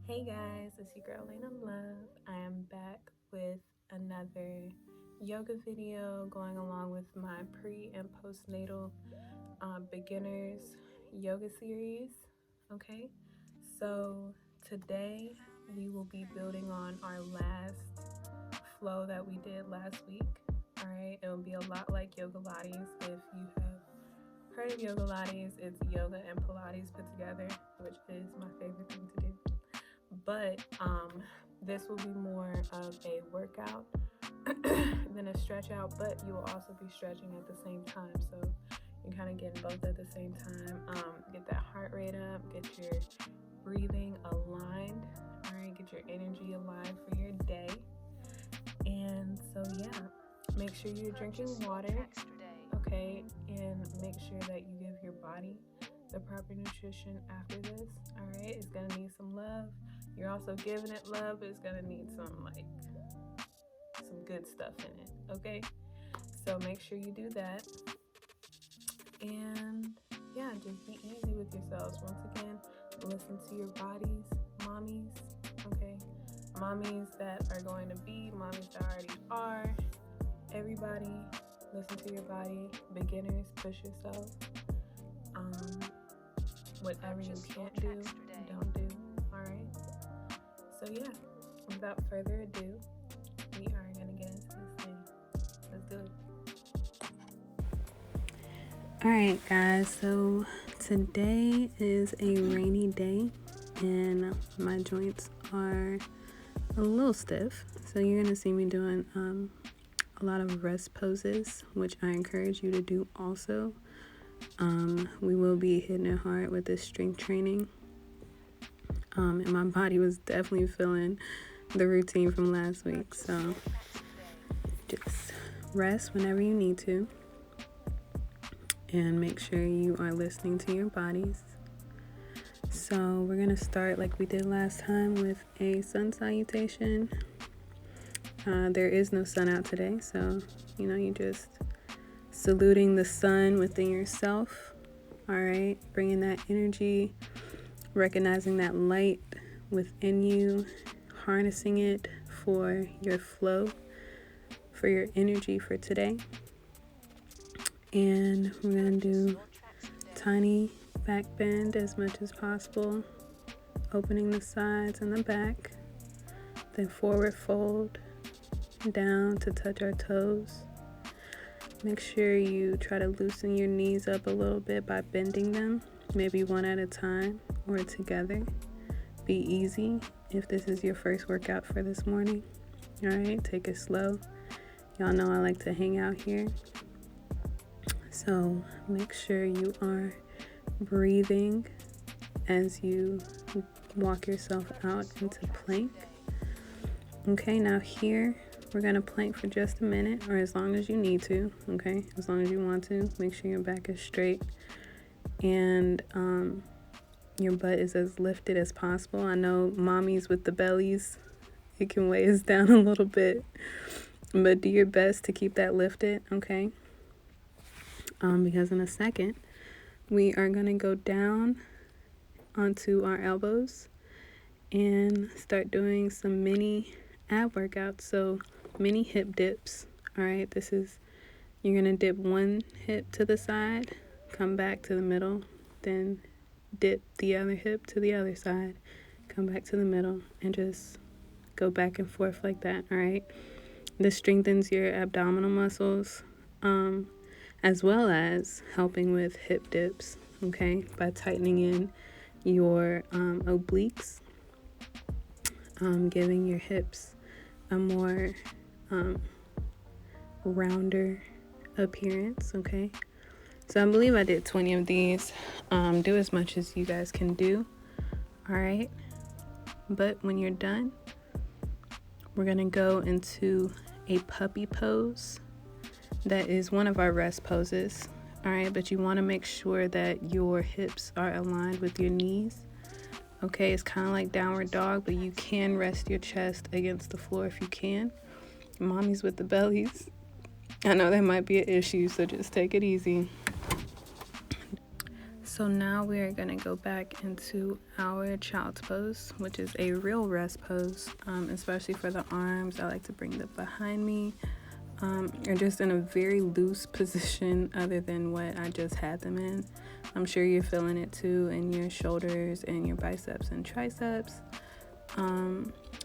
Hey guys, it's your girl Lena Love. I am back with another yoga video going along with my pre and postnatal beginners yoga series. Okay, so today we will be building on our last flow that we did last week. All right, it will be a lot like yoga Pilates. If you have heard of yoga Pilates, it's yoga and Pilates put together, which is my favorite thing to do. But this will be more of a workout than a stretch out, but you will also be stretching at the same time. So you're kind of getting both at the same time. Get that heart rate up, get your breathing aligned, all right, get your energy aligned for your day. And so yeah, make sure you're drinking water, okay, and make sure that you give your body the proper nutrition after this. All right, it's gonna need some love. You're also giving it love, but it's gonna need some good stuff in it. Okay, so make sure you do that. And yeah, just be easy with yourselves. Once again, listen to your bodies, mommies. Okay, mommies that are going to be, mommies that already are. Everybody, listen to your body. Beginners, push yourself. Whatever you can't do, don't do. All right. So yeah, without further ado, we are gonna get into this thing. Let's do it. All right, guys. So today is a rainy day, and my joints are a little stiff. So you're gonna see me doing a lot of rest poses, which I encourage you to do also. We will be hitting it hard with this strength training. And my body was definitely feeling the routine from last week. So just rest whenever you need to. And make sure you are listening to your bodies. So we're going to start like we did last time with a sun salutation. There is no sun out today. So, you just saluting the sun within yourself. All right, bringing that energy, recognizing that light within you, harnessing it for your flow, for your energy for today. And we're going to do tiny back bend as much as possible, opening the sides and the back, then forward fold down to touch our toes. Make sure you try to loosen your knees up a little bit by bending them, maybe one at a time or together. Be easy if this is your first workout for this morning. All right, take it slow. Y'all know I like to hang out here. So make sure you are breathing as you walk yourself out into plank. Okay, now here, we're going to plank for just a minute, or as long as you need to, okay? As long as you want to. Make sure your back is straight and your butt is as lifted as possible. I know mommies with the bellies, it can weigh us down a little bit, but do your best to keep that lifted, okay? Because in a second, we are going to go down onto our elbows and start doing some mini ab workouts. So mini hip dips. All right, you're gonna dip one hip to the side, come back to the middle, then dip the other hip to the other side, come back to the middle, and just go back and forth like that. All right, this strengthens your abdominal muscles, as well as helping with hip dips, okay, by tightening in your obliques, giving your hips a more rounder appearance, okay? So I believe I did 20 of these. Do as much as you guys can do, all right? But when you're done, we're gonna go into a puppy pose. That is one of our rest poses, all right? But you wanna make sure that your hips are aligned with your knees. Okay, it's kind of like downward dog, but you can rest your chest against the floor if you can. Mommies with the bellies, I know that might be an issue, so just take it easy. So now we are going to go back into our child's pose, which is a real rest pose, especially for the arms. I like to bring them behind me, or just in a very loose position other than what I just had them in. I'm sure you're feeling it too in your shoulders and your biceps and triceps.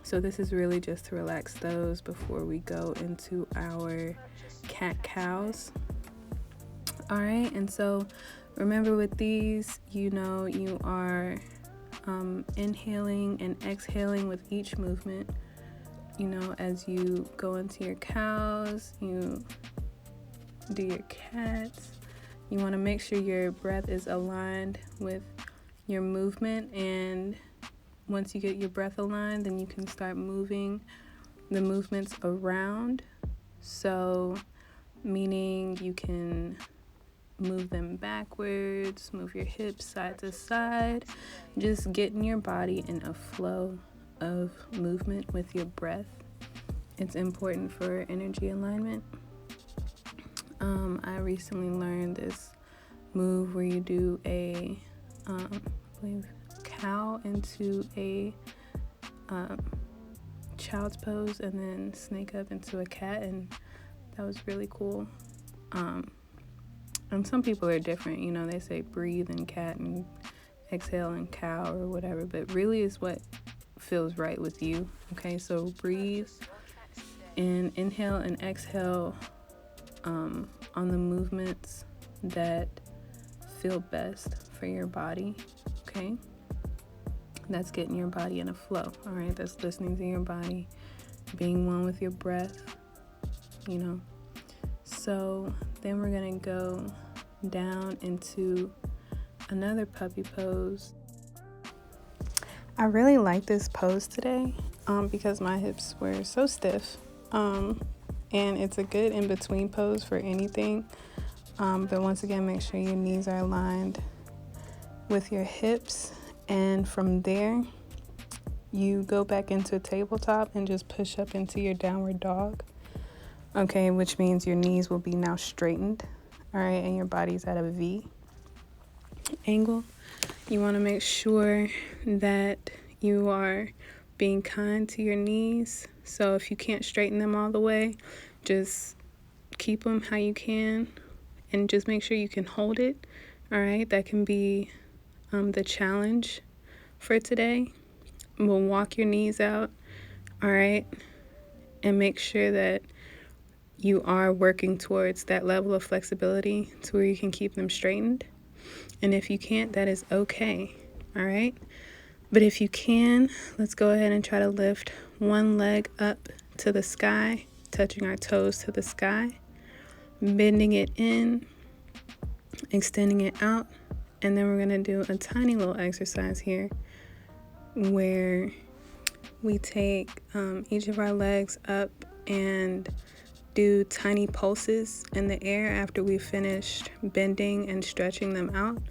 So this is really just to relax those before we go into our cat-cows. All right, and so remember with these, you are inhaling and exhaling with each movement. As you go into your cows, you do your cats. You want to make sure your breath is aligned with your movement, and once you get your breath aligned, then you can start moving the movements around. So meaning you can move them backwards, move your hips side to side, just getting your body in a flow of movement with your breath. It's important for energy alignment. I recently learned this move where you do a cow into a child's pose and then snake up into a cat, and that was really cool. And some people are different, they say breathe in cat and exhale in cow or whatever, but really is what feels right with you. Okay, so breathe and inhale and exhale on the movements that feel best for your body. Okay, that's getting your body in a flow. All right, that's listening to your body, being one with your breath. So then we're gonna go down into another puppy pose. I really like this pose today because my hips were so stiff, and it's a good in-between pose for anything, but once again, make sure your knees are aligned with your hips, and from there you go back into tabletop and just push up into your downward dog. Okay, which means your knees will be now straightened, all right, and your body's at a V angle. You want to make sure that you are being kind to your knees. So if you can't straighten them all the way, just keep them how you can, and just make sure you can hold it, all right? That can be the challenge for today. We'll walk your knees out, all right, and make sure that you are working towards that level of flexibility to where you can keep them straightened. And if you can't, that is okay, all right? But if you can, let's go ahead and try to lift one leg up to the sky, touching our toes to the sky, bending it in, extending it out, and then we're gonna do a tiny little exercise here where we take each of our legs up and do tiny pulses in the air after we've finished bending and stretching them out.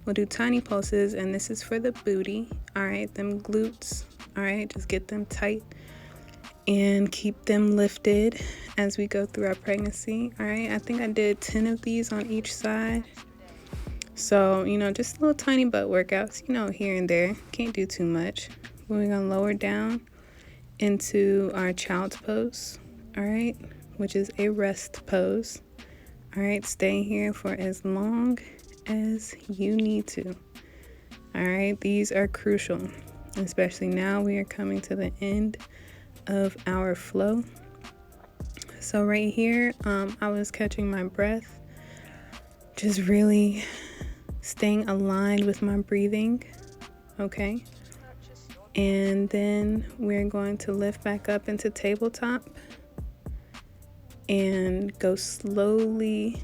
We'll do tiny pulses, and this is for the booty, all right, them glutes, all right, just get them tight and keep them lifted as we go through our pregnancy, all right. I think I did 10 of these on each side. So, just little tiny butt workouts, here and there, can't do too much. We're gonna lower down into our child's pose, all right, which is a rest pose. All right, stay here for as long as you need to. All right, these are crucial, especially now we are coming to the end of our flow. So right here, I was catching my breath, just really staying aligned with my breathing, okay? And then we're going to lift back up into tabletop and go slowly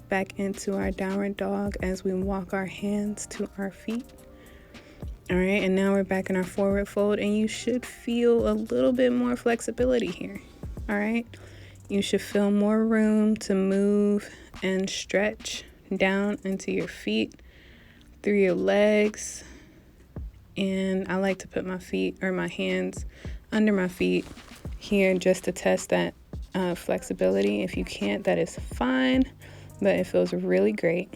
back into our downward dog as we walk our hands to our feet. All right, and now we're back in our forward fold, and you should feel a little bit more flexibility here. All right, you should feel more room to move and stretch down into your feet, through your legs. And I like to put my feet or my hands under my feet here just to test that flexibility. If you can't, that is fine, but it feels really great.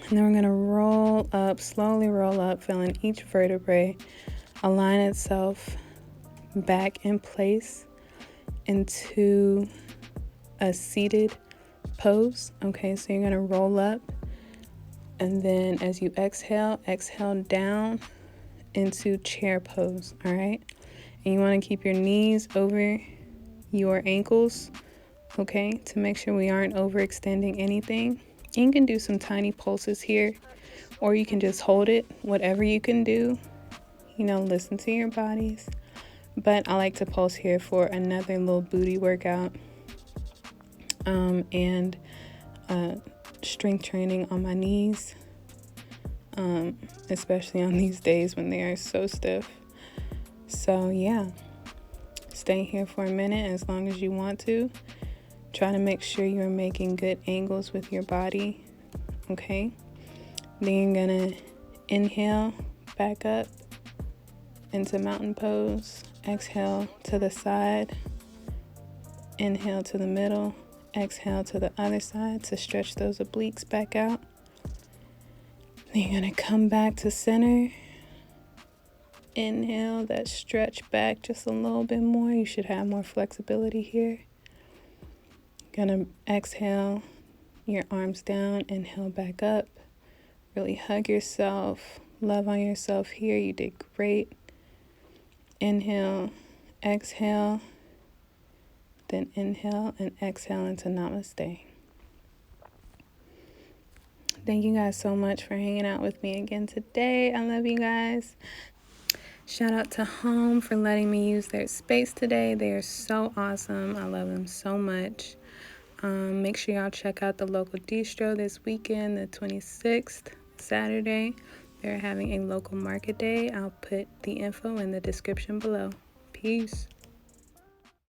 And then we're going to roll up, slowly roll up, feeling each vertebrae align itself back in place into a seated pose. Okay, so you're going to roll up, and then as you exhale, exhale down into chair pose. All right, and you want to keep your knees over your ankles, okay, to make sure we aren't overextending anything. And you can do some tiny pulses here, or you can just hold it, whatever you can do, listen to your bodies. But I like to pulse here for another little booty workout, and strength training on my knees, especially on these days when they are so stiff. So yeah, stay here for a minute as long as you want to. Try to make sure you're making good angles with your body, okay? Then you're gonna inhale back up into mountain pose. Exhale to the side. Inhale to the middle. Exhale to the other side to stretch those obliques back out. Then you're gonna come back to center. Inhale, that stretch back just a little bit more. You should have more flexibility here. Gonna exhale your arms down, inhale back up. Really hug yourself, love on yourself here. You did great. Inhale, exhale, then inhale and exhale into namaste. Thank you guys so much for hanging out with me again today. I love you guys. Shout out to Home for letting me use their space today. They are so awesome. I love them so much. Make sure y'all check out the local distro this weekend, the 26th, Saturday. They're having a local market day. I'll put the info in the description below. Peace.